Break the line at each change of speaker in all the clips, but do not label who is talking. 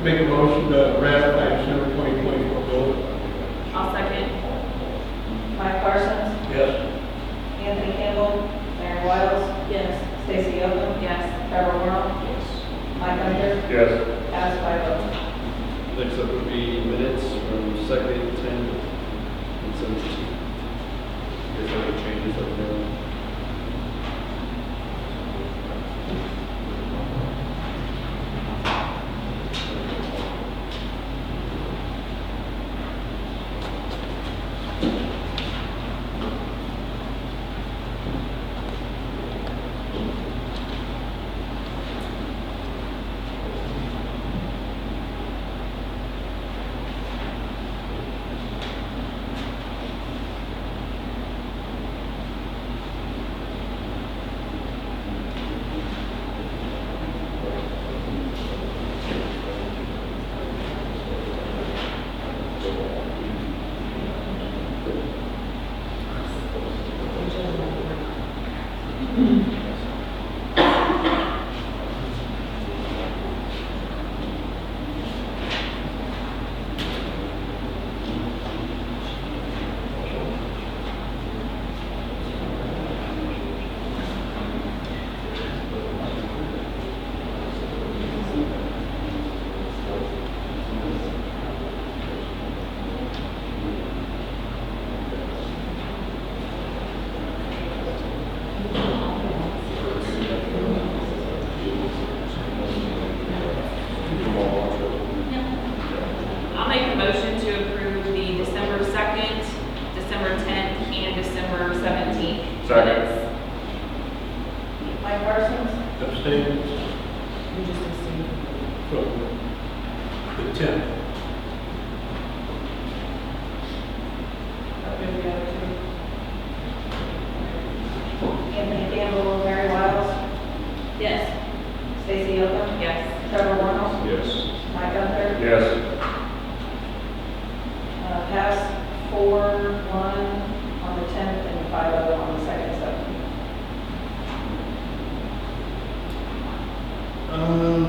Make a motion to ratify December 2024 bill.
I'll second.
Mike Parsons,
Yes.
Anthony Campbell, Mary Wiles,
Yes.
Stacy Oakland,
Yes.
Trevor Warren,
Yes.
Mike Hunter,
Yes.
passed 5-0.
Next up would be minutes from 2nd, 10th, and 17th. If there's any changes, let me know.
I'll make a motion to approve the December 2nd, December 10th, and December 17th.
Second.
Mike Parsons,
Abstain.
You just assume.
So, the 10th.
I'll give the other two. Anthony Campbell, Mary Wiles,
Yes.
Stacy Oakland,
Yes.
Trevor Warren,
Yes.
Mike Hunter,
Yes.
passed 4-1 on the 10th and 5-0 on the 2nd, 17th.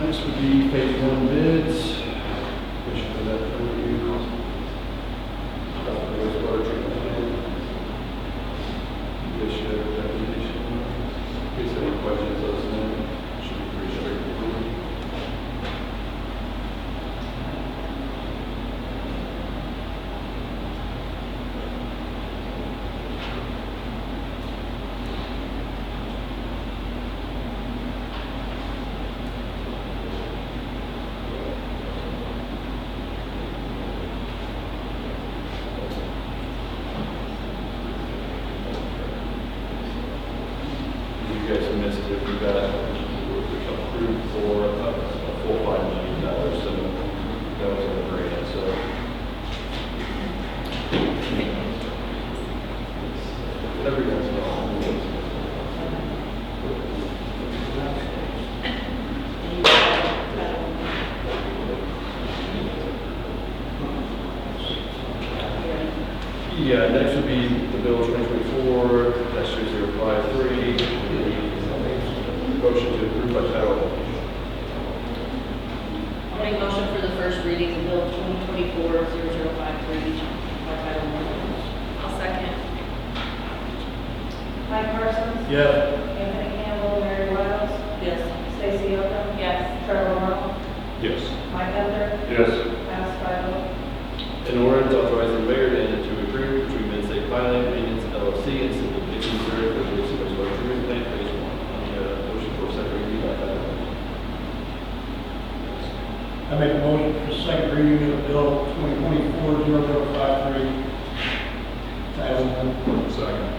Next would be phase 1 bids. Which for that overview. Wastewater Treatment Plant. You guys should have a recommendation. In case any questions, let us know. Should be pretty straightforward. You guys missed it, we got approved for a full $5 million, so that was a grant, so. Everyone's Yeah, next would be the bill 2024-053. Motion to approve by title only.
I'll make a motion for the first reading of Bill 2024-0053 by title only. I'll second.
Mike Parsons,
Yes.
Anthony Campbell, Mary Wiles,
Yes.
Stacy Oakland,
Yes.
Trevor Warren,
Yes.
Mike Hunter,
Yes.
passed 5-0.
An ordinance authorizing the mayor to enter to agree between Midstate Pipeline Maintenance LLC and City of Dixon, Missouri for the Wastewater Treatment Plant phase 1. On the motion for second reading by title only.
I make a motion for second reading of bill 2024-0053. Title only.
Second.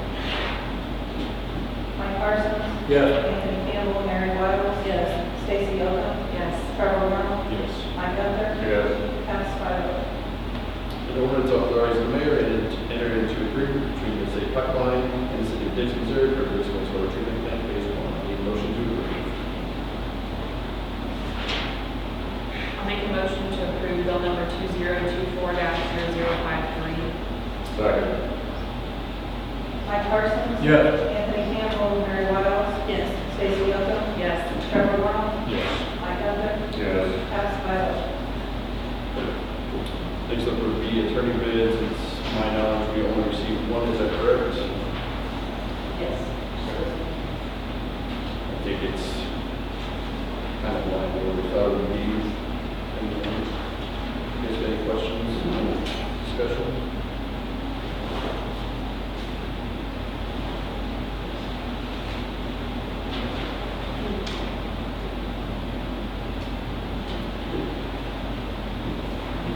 Mike Parsons,
Yes.
Anthony Campbell, Mary Wiles,
Yes.
Stacy Oakland,
Yes.
Trevor Warren,
Yes.
Mike Hunter,
Yes.
passed 5-0.
An ordinance authorizing the mayor to enter into agreement between Midstate Pipeline and the City of Dixon, Missouri for the Wastewater Treatment Plant phase 1. Need a motion to approve.
I'll make a motion to approve bill number 2024-0053.
Second.
Mike Parsons,
Yes.
Anthony Campbell, Mary Wiles,
Yes.
Stacy Oakland,
Yes.
Trevor Warren,
Yes.
Mike Hunter,
Yes.
passed 5-0.
An next up would be attorney bids. It's my knowledge, we only received one, is that correct?
Yes.
I think it's kind of like what we thought it would be. You guys got any questions, discussion?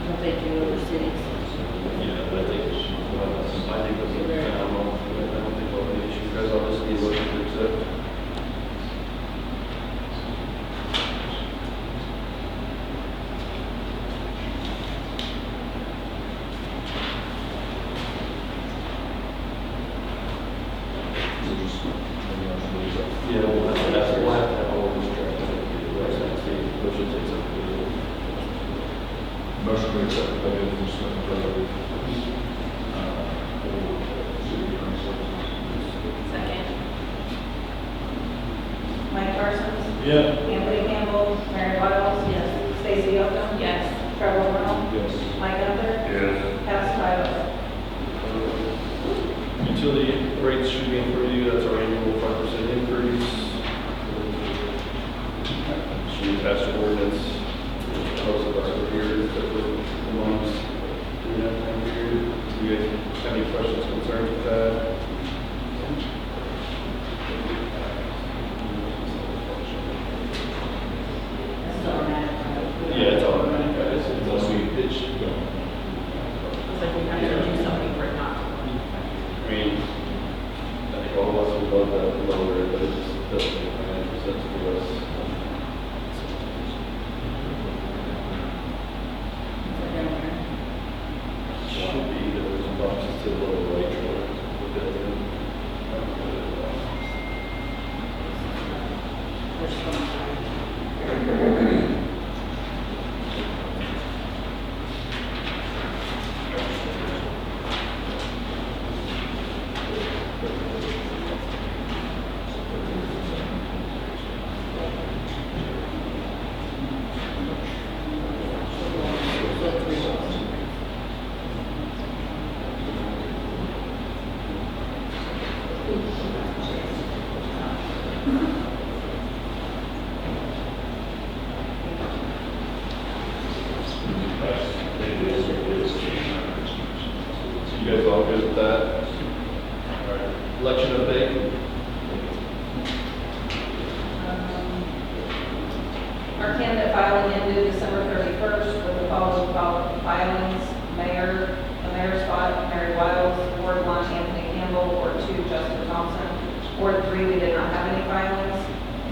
What they do over cities.
Yeah, but I think it's, I think it's, I don't think we'll have any issue, guys, I'll just need a motion to accept. Yeah, we'll have to have all this track. Motion takes up.
Motion to accept the budget for Smith Brothers. City Attorney Services.
Second.
Mike Parsons?
Yeah.
Anthony Campbell? Mary Wiles?
Yes.
Stacy Yoakum?
Yes.
Trevor Brown?
Yes.
Mike Gunther?
Yes.
Passed 5-0.
Utility rates should be in for you, that's our annual 5% increase. She passed an ordinance, most of us are here, that were amongst during that time period. Do you guys have any questions, concerns with that?
That's automatic.
Yeah, it's automatic, guys, unless we pitch.
It's like we have to do something for it not to.
I mean, I think all of us would love that lower, but it just doesn't make financial sense to us. Should be, there was some boxes to the lower right, look at it. You guys all good with that? All right. Election update?
Our candidate filing ended December 31st with the following filings: the mayor spot, Mary Wiles; Ward I, Anthony Campbell; Ward II, Justin Thompson; Ward III, we did not have any filings,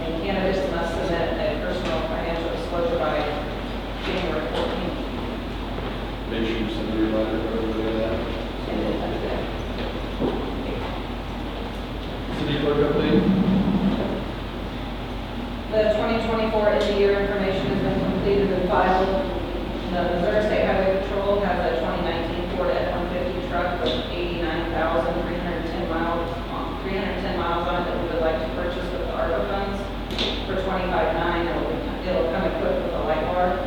and candidates must submit a personal financial disclosure by January 14th.
Make sure you send a reminder for everybody on that. City Clerk update?
The 2024 end-of-year information has been completed and filed. The Missouri State Highway Patrol has a 2019 Ford F-150 truck with 89,310 miles on it that we would like to purchase with the ARPA funds for $25,900. It'll come equipped with a light bar.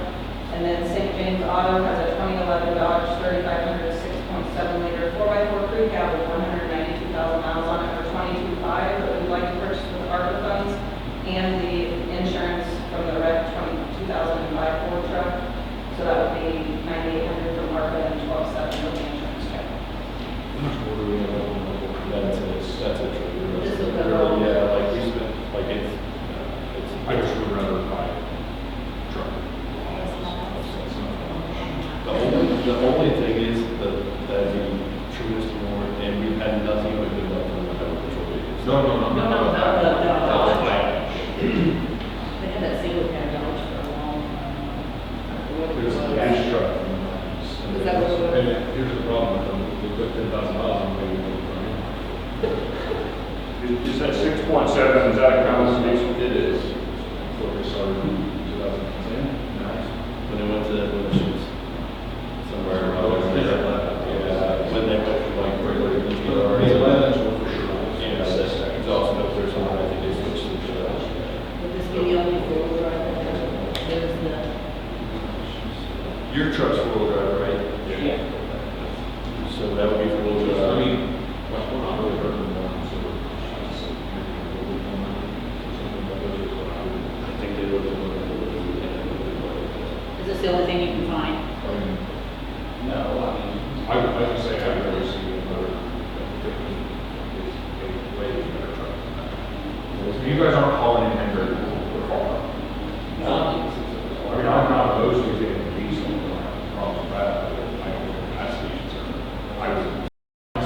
And then St. James Auto has a 2011 Dodge 3500 6.7-liter 4x4 crew cab with 192,000 miles on it for $22,500 that we'd like to purchase with ARPA funds, and the insurance from the wrecked 2005 Ford truck. So that would be $9,800 from ARPA and $12,700 from the insurance check.
That's it.
This will cover all.
Yeah, like we spent, like it's.
I just would rather buy a truck.
The only thing is that the truest more, and we've had nothing but good luck from the highway patrol vehicles.
No.
They had that single cab Dodge for a long time.
There's a gas truck.
Is that what it was?
And here's the problem with them, they put 10,000 miles on maybe they'll run in.
Is that 6.7, is that a common diesel?
It is.
So they started in 2010. Nice.
When they went to emissions somewhere around there. Yeah, when they went from like regular EPR.
The Atlantis were for sure.
Yeah, that's exhaust filters, and I think they switched to the.
Would this be the only four-wheel drive? There's the,
Your truck's four-wheel drive, right?
yeah,
So that would be for those,
I mean, like, we're not really hurting them, so I just said, maybe a little bit more money or something like that is what I would.
I think they would have
Is this the only thing you can find?
I mean,
No, I mean,
I would say I'd rather see another, is a way better truck than that. You guys aren't hauling anything very far.
no.
I mean, I'm not opposed to getting a diesel, I don't have a problem with that, but I don't think gas stations are, I was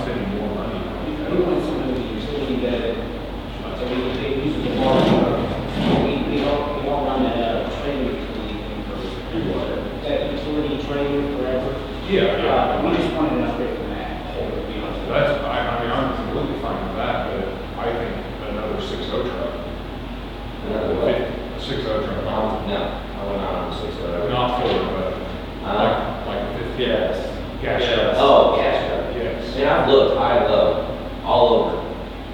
spending more money on
We
that.
want somebody with utility that, so they use the bar, we all run that trailer utility, that utility trailer forever.
Yeah,
We just wanted an upgrade from that, to be honest.
that's, I mean, I'm completely fine with that, but I think another 6.0 truck,
Another what?
a 6.0 truck,
No, I went on 6.0.
not Ford, but like a 50
Yes.
gas
Yes.
truck.
Oh, gas truck.
Yes.
And I've looked all over,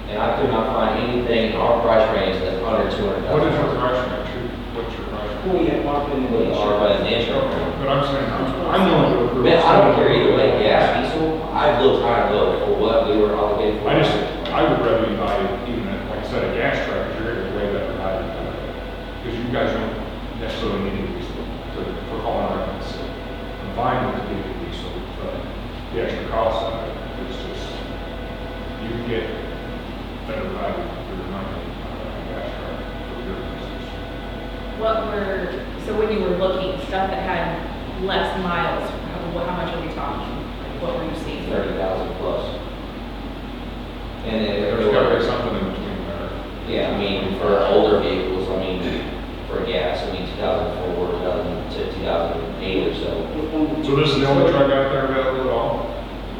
and I could not find anything in our price range that's under 200,000.
What is your price range? What's your price range?
We have marked in the.
What are by the insurance?
But I'm saying, I'm willing to approve.
Man, I don't care either way, gas, diesel, I've looked high and low for what we were obligated for.
I would rather you buy even, like I said, a gas truck, because you're gonna way better value than that. Because you guys don't necessarily need a diesel for hauling around the city. I'm fine with it being a diesel, but the extra cost of it, it's just, you get better value for your money out of a gas truck for your business.
So when you were looking, stuff that had less miles, how much are we talking? Like, what were you seeing?
30,000 plus. And then
There's gotta be something in between there.
yeah, I mean, for older vehicles, I mean, for gas, I mean, 2004, 2008 or so.
So this is the only truck out there available at all?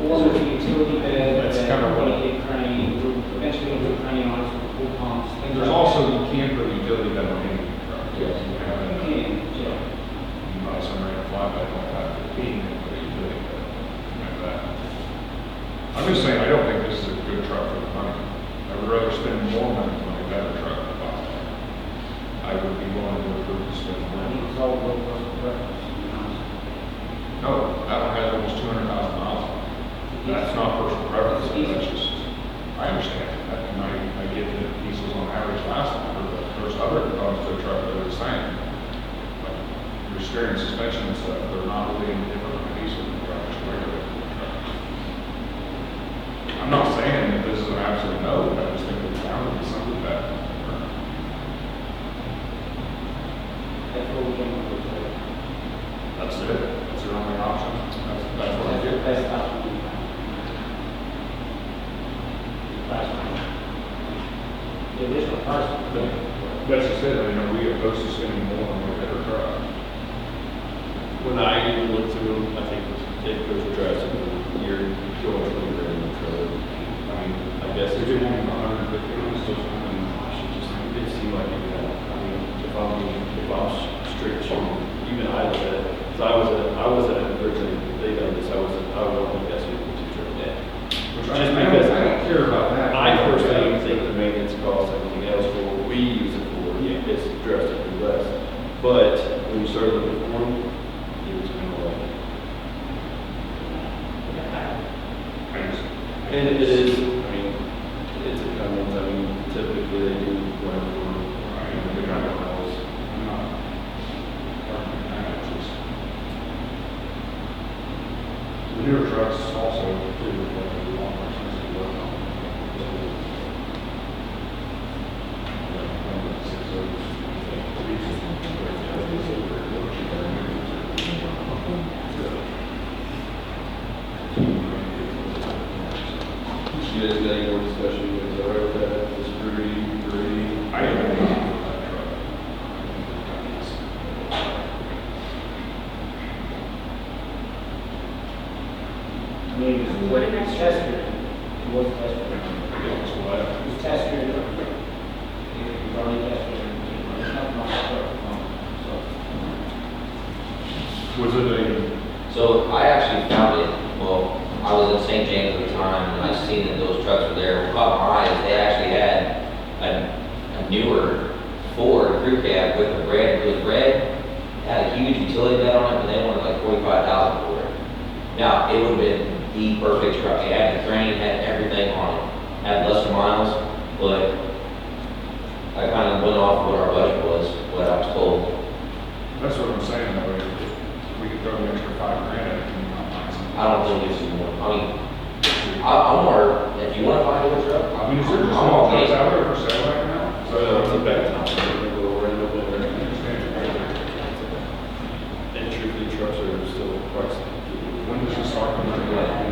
Or with the utility bed,
That's
that
kind of what-
we get crane, eventually we'll do crane on it for pool pumps. things
There's
like
also,
that.
you can't put a utility bed on any truck.
Yes.
You have
You
it.
can, yeah.
You buy some random flatbed, don't have to be, but you do it, remember that. I'm just saying, I don't think this is a good truck for the money. I would rather spend more money on a better truck than buy one. I would be willing to approve to spend
I
money.
think it's all low cost preference, to be honest.
No, that one has almost 200,000 miles on it. That's not personal preference, that's just, I understand. And I get that diesels on average last longer, but there's other components to a truck that are the same. Like your steering, suspension and stuff, they're not really any different than a diesel than your average regular truck. I'm not saying that this is an absolute no, but I just think it's bound to be something better.
That's what we came up with.
That's it, that's your only option, that's what I
That's the
get.
best option we have. Price range. The additional price.
That's just it, I mean, are we opposed to spending more on a better truck?
When I even looked through, I think it goes drastic, you're going to the grand trailer. I mean, I guess
If
if
you
you
want
want,
150, it's still something.
I should just, it seemed like you had, I mean, if I'm strict shooting, even I was at, because I was at, originally, they done this, I was on the best vehicle to trip that.
Which
Just because
I don't care about that.
I personally think the maintenance costs, everything else for what we use it for, yeah, it's drastically less. But when you start looking for them, it was kind of like,
I just,
and it is, I mean, it's a comment, I mean, typically they do whatever,
I'm not, it's just. The newer trucks also do like a lot more expensive to work on.
you guys got any more discussion with that, disagree?
I didn't know that truck.
I mean, it was
What did I say?
tested. It was tested.
It was what?
It was tested. It was already tested. There's nothing on the truck. So.
Was it a,
So I actually found it, well, I was in St. James at the time, and I seen that those trucks were there. What caught my eye is they actually had a newer Ford crew cab with a red, it was red, had a huge utility bed on it, but they wanted like 45,000 for it. Now, it would have been the perfect truck. It had the crane, had everything on it, had lesser miles, but I kind of went off what our budget was, what I was told.
That's what I'm saying, though, if we could throw an extra $5,000 at it, and not mind something.
I don't think it's more, I mean, I'm more, if you want to buy a new truck,
I mean, is there just
I'm
small
okay.
trucks out there for sale right now?
It's a bad time, we're gonna go right over there.
I understand.
And truthfully, trucks are still priced.
When does it start coming out?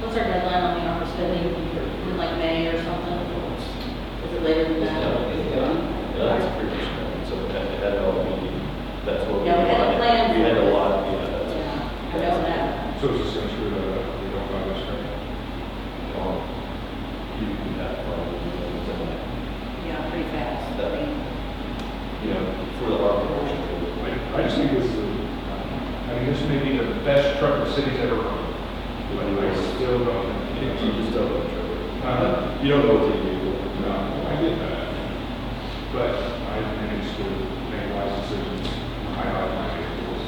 What's our deadline on the offer spending, in like May or something? Is it later than that?
Yeah, that's pretty much, so it had all the, that's what we
Yeah, we had a
wanted.
plan.
We had a lot, yeah, that's.
Yeah, I know that.
So it's essentially that we don't buy this truck.
You can have fun.
Yeah, pretty fast. I mean,
You know, for the harbor portion.
I just think this is, I mean, this may be the best truck the city's ever run. But I still don't.
You just don't know.
Uh,
You don't know what to do.
No, I get that. But I managed to make wise decisions. I like my vehicles.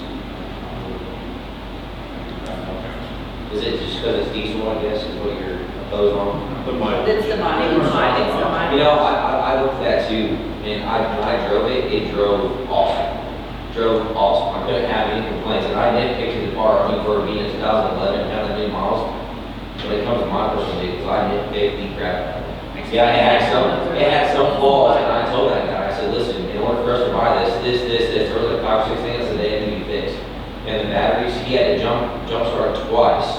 Is it just because it's diesel, I guess, is what you're opposed on?
But my.
It's the money.
It's the money.
You know, I looked at that too, and when I drove it, it drove awesome. Drove awesome. I couldn't have any complaints, and I nitpicked the car, I mean, for being in 2011, having that many miles. When it comes to my personal vehicles, I nitpick the crap out of it. Yeah, it had some flaws, and I told that guy, I said, listen, in order for us to buy this, there was like 5 or 6 things that they had to be fixed. And the batteries, he had to jump start twice.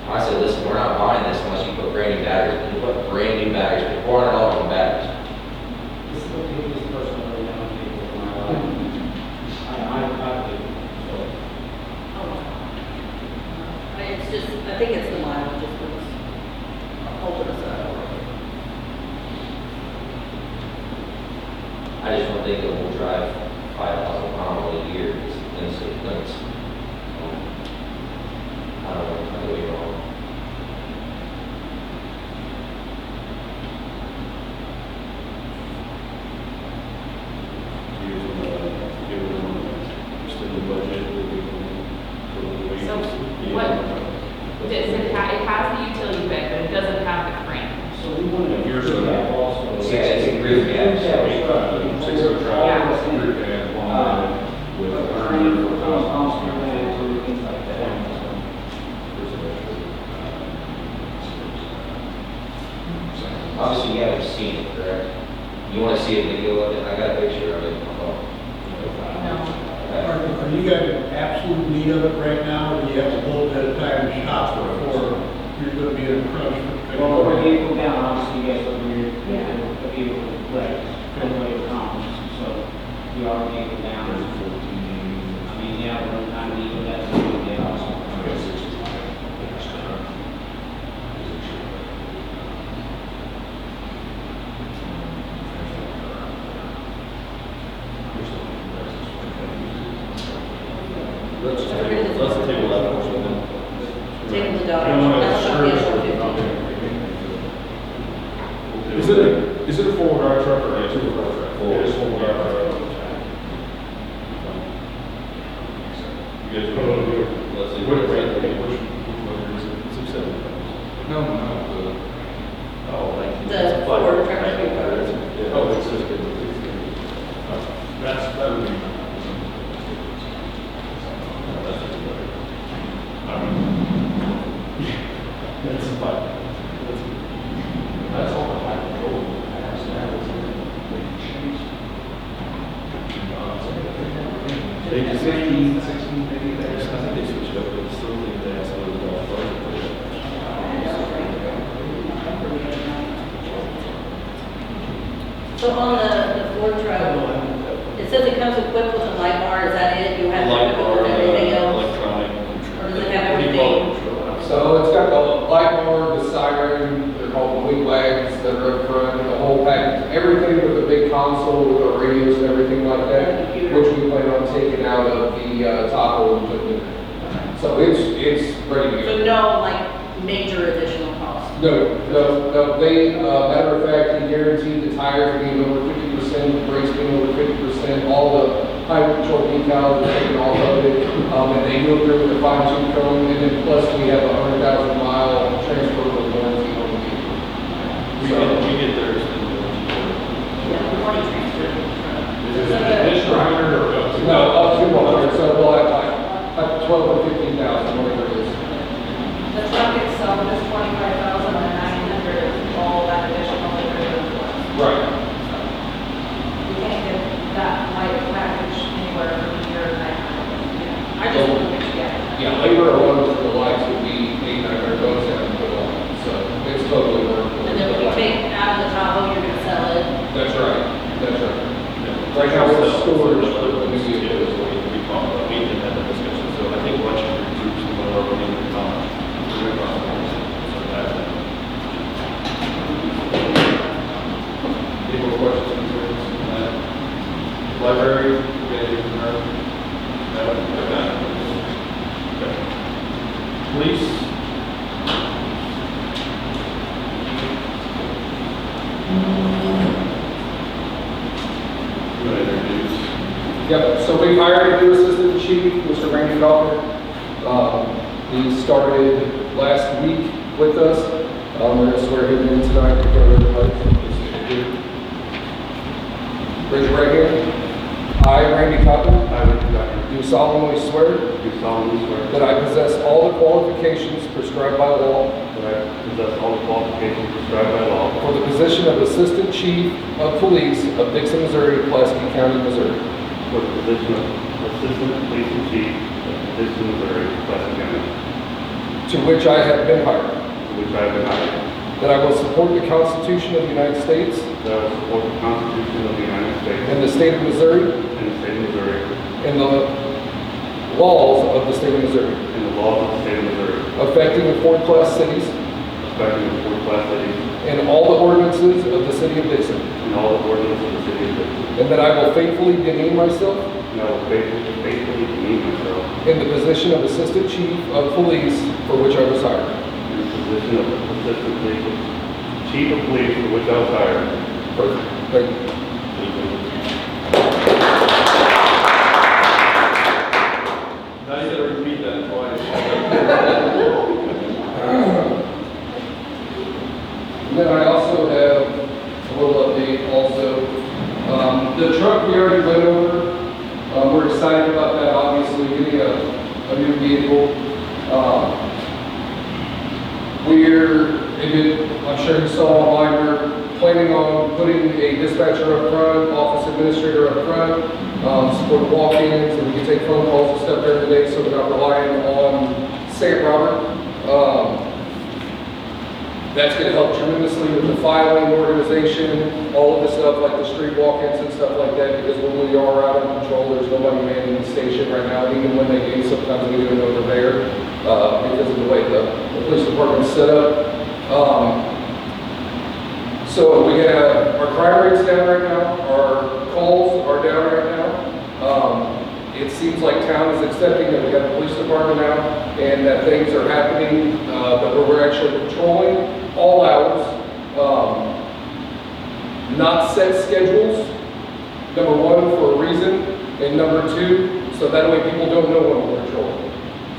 I said, listen, we're not buying this unless you put brand new batteries. And you put brand new batteries, $400 on batteries.
This is the biggest person I've ever known in my life.
I mean, it's just, I think it's the mileage, just what's holding us up.
I just don't think it will drive 5,000 miles a year, in city limits. I don't know, I could be wrong.
Just in the budget,
So what, it has the utility bed, but it doesn't have the crane.
So we wanted to
Here's
do
the-
that also.
Yeah, it's a group, yeah.
Yeah.
6-0 drive,
Yeah.
group and one with
But the crane for those pumps,
100.
things like that.
Obviously, you haven't seen it, correct? You want to see a video of it? I got a picture of it.
Are you guys in absolute need of it right now, or do you have a little bit of time to shop for it, or you're gonna be in a crunch?
Well, we're vehicle down, obviously, you guys over here,
Yeah.
the vehicle, right, depending on your comments, so we are vehicle down. I mean, yeah, we're kind of even that's a good deal also.
Let's table that portion then.
Table the
I don't want to
That's not
discourage
the
it.
F-150.
Is it a four-wheel drive truck or a two-wheel drive truck?
Four.
It is four-wheel drive truck.
You guys want to, let's see.
Which one is it?
670.
No.
Oh, like.
The Ford truck.
Oh, it's just good.
That would be.
That's fine.
That's all the high control.
They just 16 maybe. I think they switched up, but still think they have some of the golf cars.
So on the Ford truck, it says it comes equipped with a light bar, is that it? You have to
Light
equip it
bar,
with everything else?
electronic.
Or does it have
What do you call
everything?
it?
So it's got the light bar, the siren, they're called the wing wags that are up front, the whole package, everything with a big console with the radios and everything like that, which we plan on taking out of the Tahoe and putting in there. So it's ready to
So
go.
no, like, major additional cost?
No, they, matter of fact, he guaranteed the tires being over 50%, the brakes being over 50%, all the high control decals are taken off of it, and they They do agree with the fine tooth comb, and then plus we have a 100,000 mile transferable warranty on the vehicle.
We get theirs.
Yeah, we've already transferred the truck.
Is it an additional 100 or up to?
No, up to 100, so we'll have like 12 or 15,000, whatever it is.
The truck itself is 25,900, is all that additional labor.
Right.
We can't get that light package anywhere from a year and a half.
I just want to make sure.
Yeah, labor alone for the lights would be $800 and put on, so it's totally worth it.
And then when you take out of the Tahoe, you're gonna sell it.
That's right, that's right. Right now, we're storage for the new vehicle as well.
We talked about, we didn't have that discussion, so I think once you do some of our running comments, we're going to so that's it. Any more questions, concerns? Library, anything from her? No? Okay. Police? Go ahead, introduce.
Yep, so we hired a new assistant chief, Mr. Randy Faulkner. He started last week with us. We're going to swear him in tonight to go to the Raise your right hand. I, Randy Faulkner, do solemnly swear that I possess all the qualifications prescribed by law for the position of Assistant Chief of Police of Dixon, Missouri, Pulaski County, Missouri.
For the position of Assistant Police and Chief of Dixon, Missouri, Pulaski County,
To which I have been hired.
to which I have been hired.
That I will support the Constitution of the United States
That I will support the Constitution of the United States
and the state of Missouri
and the state of Missouri
and the laws of the state of Missouri,
and the laws of the state of Missouri,
affecting the fourth-class cities
respecting the fourth-class cities
and all the ordinances of the city of Dixon.
and all the ordinances of the city of Dixon.
And that I will faithfully demean myself
And I will faithfully demean myself
in the position of Assistant Chief of Police for which I was hired.
in the position of Assistant Chief of Police for which I was hired.
Perfect. Thank you.
Now you gotta repeat that twice.
And then I also have a little update also. The truck we already went over, we're excited about that, obviously, getting a new vehicle. I'm sure you saw online, we're planning on putting a dispatcher up front, office administrator up front, for walk-ins, and we can take phone calls and stuff during the day, so we're not relying on St. Robert. That's going to help tremendously with the filing organization, all of the stuff like the street walk-ins and stuff like that, because when we are out of control, there's nobody manning the station right now. Even when they do, sometimes we do it over there because of the way the police department's set up. So we have our crime rates down right now, our calls are down right now. It seems like town is accepting that we have a police department now and that things are happening, that we're actually patrolling all hours. Not set schedules, number one, for a reason, and number two, so that way people don't know when we're patrolling.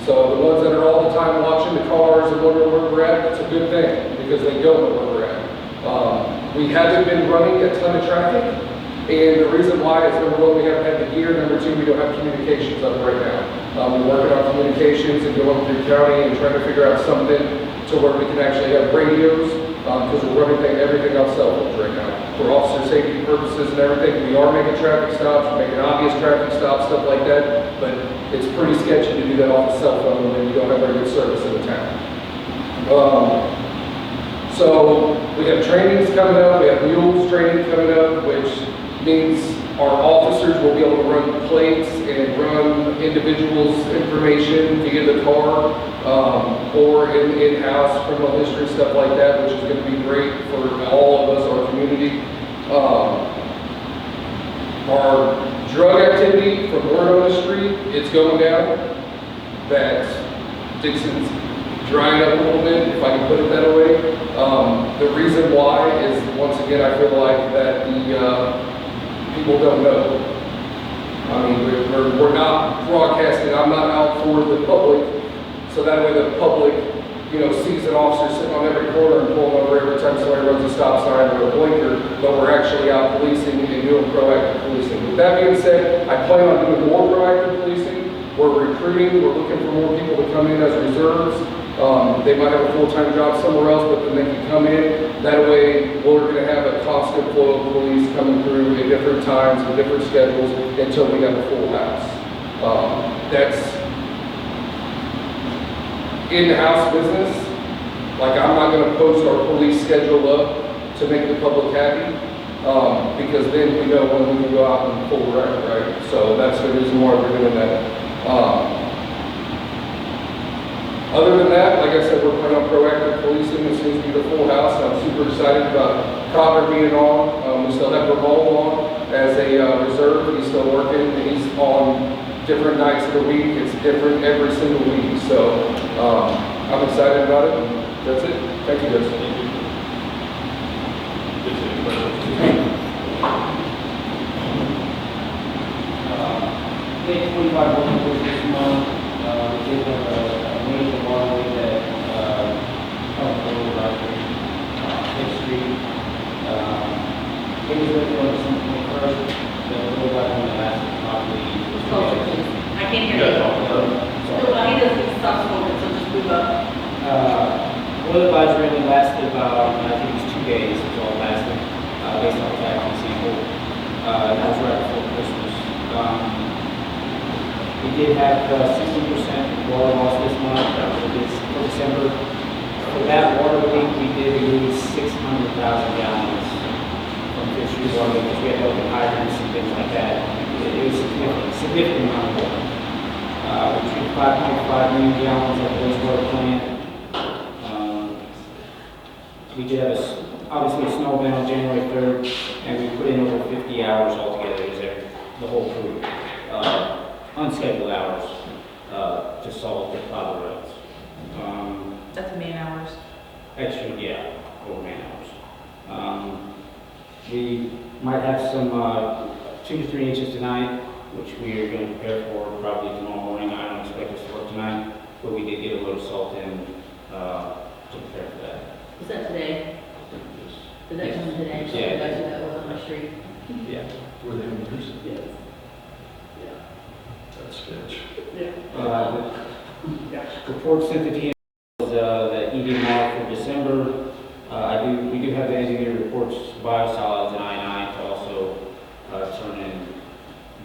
So the ones that are all the time watching the cars and wondering where we're at, that's a good thing, because they don't know where we're at. We haven't been running a ton of traffic, and the reason why is, number one, we haven't had the gear, number two, we don't have communications up right now. We're working on communications and going through county and trying to figure out something to where we can actually have radios, because we're running everything on cell phones right now. For officer safety purposes and everything, we are making traffic stops, making obvious traffic stops, stuff like that, but it's pretty sketchy to do that off a cell phone when you don't have very good service in the town. So we have trainings coming up, we have mules training coming up, which means our officers will be able to run plates and run individuals' information via the car, or in-house criminal history, stuff like that, which is going to be great for all of us, our community. Our drug activity from word on the street, it's going down. That Dixon's drying up a little bit, if I can put it that way. The reason why is, once again, I feel like that the people don't know. I mean, we're not broadcasting, I'm not out for the public, so that way the public, you know, sees an officer sitting on every corner and pulling over every time somebody runs a stop sign or a blinker, but we're actually out policing and doing proactive policing. With that being said, I plan on doing more proactive policing. We're recruiting, we're looking for more people to come in as reserves. They might have a full-time job somewhere else, but then they can come in. That way, we're going to have a constant flow of police coming through at different times, with different schedules, until we have a full house. That's in-house business. Like, I'm not going to post our police schedule up to make the public happy, because then we know when we can go out and full wreck, right? So that's the reason why we're doing that. Other than that, like I said, we're planning on proactive policing as soon as we get a full house. I'm super excited about Copper being on. We still have Ramon on as a reserve. He's still working. He's on different nights of the week. It's different every single week. So I'm excited about it. That's it. Thank you, guys.
We had 25 working groups this month. We did have a meeting tomorrow that helped go about 5th Street. It was really on something first, that we got on the last property.
I can't hear you. Well, he doesn't stop smoking, so just move up.
Oil advisory only lasted about, I think it was 2 days, is all it lasted, based on the fact and sample. That was right before Christmas. We did have 60% water loss this month, for December. For that water leak, we did lose 600,000 gallons from 5th Street water because we had open hydrants and things like that. It was a significant amount of water. We treated 5.5 million gallons at the wastewater plant. We did have obviously a snow event on January 3rd, and we put in over 50 hours altogether. It was the whole crew. Unscheduled hours to solve the cloud roads.
That's man hours.
Extra, yeah, over man hours. We might have some 2 to 3 inches tonight, which we are going to prepare for probably tomorrow morning. I don't expect us to work tonight, but we did get a little salt in to prepare for that.
Was that today? Did that come today?
Yeah.
That was on my street.
Yeah.
Were they in use?
Yes.
That's sketch.
The report sent to TN was the EDMR for December. We do have the end of year reports, biosolids and I&I to also turn in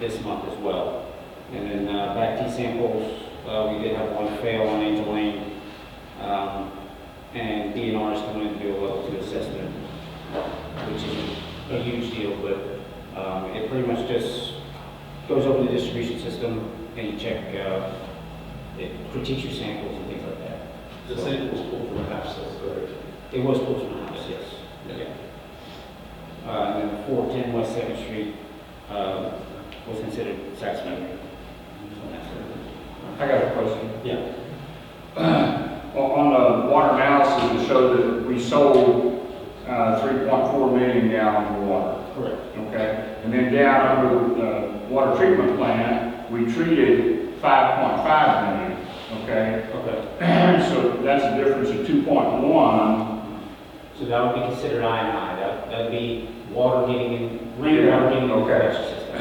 this month as well. And then back T samples, we did have one fail on Angel Lane. And DNR is coming in to do a level 2 assessment, which is a huge deal, but it pretty much just goes over the distribution system and you check, it critiques your samples and things like that.
The sample was pulled from a house, that's correct.
It was pulled from the house, yes. Yeah. And then 410 West 2nd Street was considered tax memory.
I got a question.
Yeah.
On the water analysis, it showed that we sold 3.4 million gallons of water.
Correct.
Okay, and then down under the water treatment plant, we treated 5.5 million. Okay.
Okay.
So that's a difference of 2.1.
So that would be considered I&I. That would be water getting in, rainwater getting in the collection system.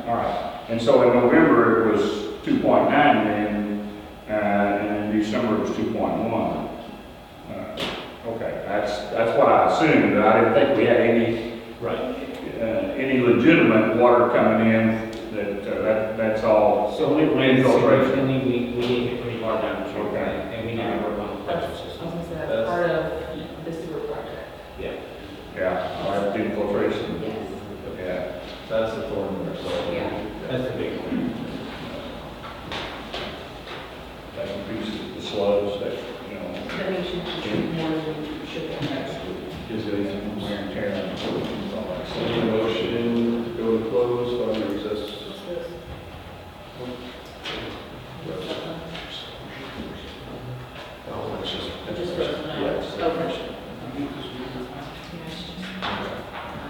All right. And so in November, it was 2.9 million. And in December it was 2.1. Okay, that's what I assumed. I didn't think we had any legitimate water coming in. That's all.
So when it rains
infiltration.
significantly, we get hit pretty hard down the street,
Okay.
and we need to work on the collection
I was
system.
gonna say that's part of the sewer project.
Yeah.
Yeah, all right, infiltration.
Yes.
Yeah.
That's the thorn in our side.
Yeah.
That's the big one.
That increases the sludge that, you know.
That means you should more than you should have.
Gives it some wear and tear on the equipment and all that.
Any motion to go to close, or recess? Oh, it's just.
Just for tonight.
Yes.
Okay.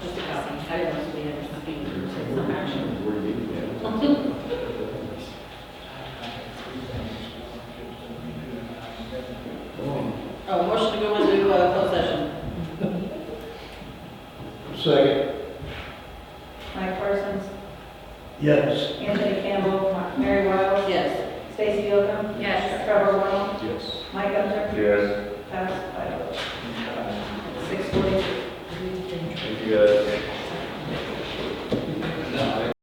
Just a copy. I didn't know we had some action.
We're meeting, yeah.
Yes.
Anthony Campbell, Mary Wiles,
Yes.
Stacy Oakham,
Yes.
Trevor Long,
Yes.
Mike Gunther,
Yes.
passed 5-0. 6:42.
Thank you guys.